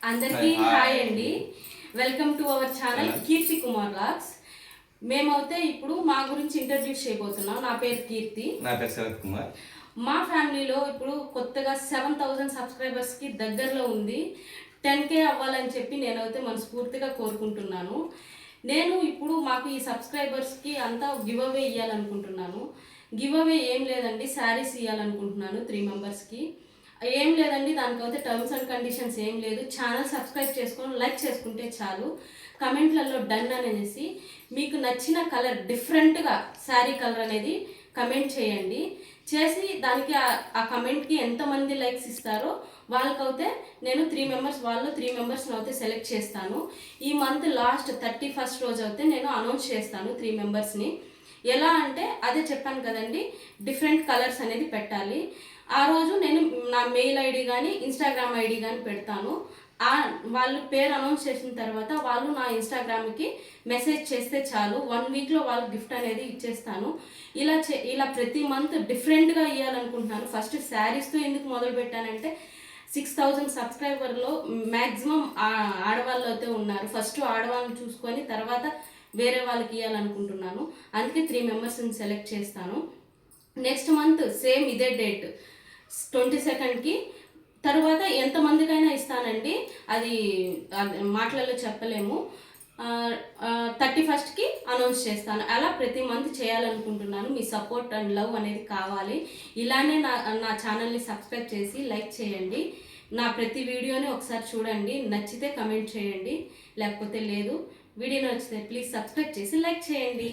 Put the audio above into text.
అందరికీ హాయ్ అండి. Welcome to our channel Keerthi Kumar vlogs. మేమైతే ఇప్పుడు మా గురించి ఇంట్రడ్యూస్ చేయబోతున్నాం. నా పేరు కీర్తి. నా పేరు శరత్ కుమార్. మా ఫ్యామిలీలో ఇప్పుడు కొత్తగా 7,000 సబ్స్క్రైబర్స్కి దగ్గరలో ఉంది. 10K అవ్వాలని చెప్పి నేనైతే మనస్ఫూర్తిగా కోరుకుంటున్నాను. నేను ఇప్పుడు మాకు ఈ సబ్స్క్రైబర్స్కి అంతా గివ్ అవే ఇవ్వాలనుకుంటున్నాను. గివ్ అవే ఏం లేదండి, శారీస్ ఇవ్వాలనుకుంటున్నాను 3 మెంబర్స్కి. ఏం లేదండి, దానికైతే టర్మ్స్ అండ్ కండిషన్స్ ఏం లేదు. ఛానల్ సబ్స్క్రైబ్ చేసుకొని లైక్ చేసుకుంటే చాలు. కమెంట్లలో డన్ అనేసి మీకు నచ్చిన కలర్ డిఫరెంట్గా శారీ కలర్ అనేది కమెంట్ చేయండి. చేసి దానికి ఆ కమెంట్కి ఎంతమంది లైక్స్ ఇస్తారో వాళ్ళకైతే నేను 3 మెంబర్స్, వాళ్ళు 3 మెంబర్స్ని అయితే సెలెక్ట్ చేస్తాను. ఈ మంత్ లాస్ట్ 31st రోజు అయితే నేను అనౌన్స్ చేస్తాను 3 మెంబర్స్ని. ఎలా అంటే అదే చెప్పాను కదండి, డిఫరెంట్ కలర్స్ అనేది పెట్టాలి. ఆ రోజు నేను నా మెయిల్ ఐడి కానీ ఇన్స్టాగ్రామ్ ఐడి కానీ పెడతాను. వాళ్ళు పేరు అనౌన్స్ చేసిన తర్వాత వాళ్ళు నా ఇన్స్టాగ్రామ్కి మెసేజ్ చేస్తే చాలు, 1 వీక్లో వాళ్ళకి గిఫ్ట్ అనేది ఇచ్చేస్తాను. ఇలా ప్రతి మంత్ డిఫరెంట్గా ఇవ్వాలనుకుంటున్నాను. ఫస్ట్ శారీస్తో ఎందుకు మొదలు పెట్టానంటే 6,000 సబ్స్క్రైబర్లో మ్యాక్సిమం ఆడవాళ్ళు అయితే ఉన్నారు. ఫస్ట్ ఆడవాళ్ళని చూసుకొని తర్వాత వేరే వాళ్ళకి ఇవ్వాలనుకుంటున్నాను. అందుకే 3 మెంబర్స్ని సెలెక్ట్ చేస్తాను. నెక్స్ట్ మంత్ సేమ్ ఇదే డేట్ 22కి తర్వాత ఎంతమందికైనా ఇస్తానండి, అది మాటలలో చెప్పలేము. 31కి అనౌన్స్ చేస్తాను. అలా ప్రతి మంత్ చేయాలనుకుంటున్నాను. మీ సపోర్ట్ అండ్ లవ్ అనేది కావాలి. ఇలానే నా ఛానల్ని సబ్స్క్రైబ్ చేసి లైక్ చేయండి. నా ప్రతి వీడియోని ఒకసారి చూడండి, నచ్చితే కమెంట్ చేయండి, లేకపోతే లేదు. వీడియో నచ్చితే ప్లీజ్ సబ్స్క్రైబ్ చేసి లైక్ చేయండి.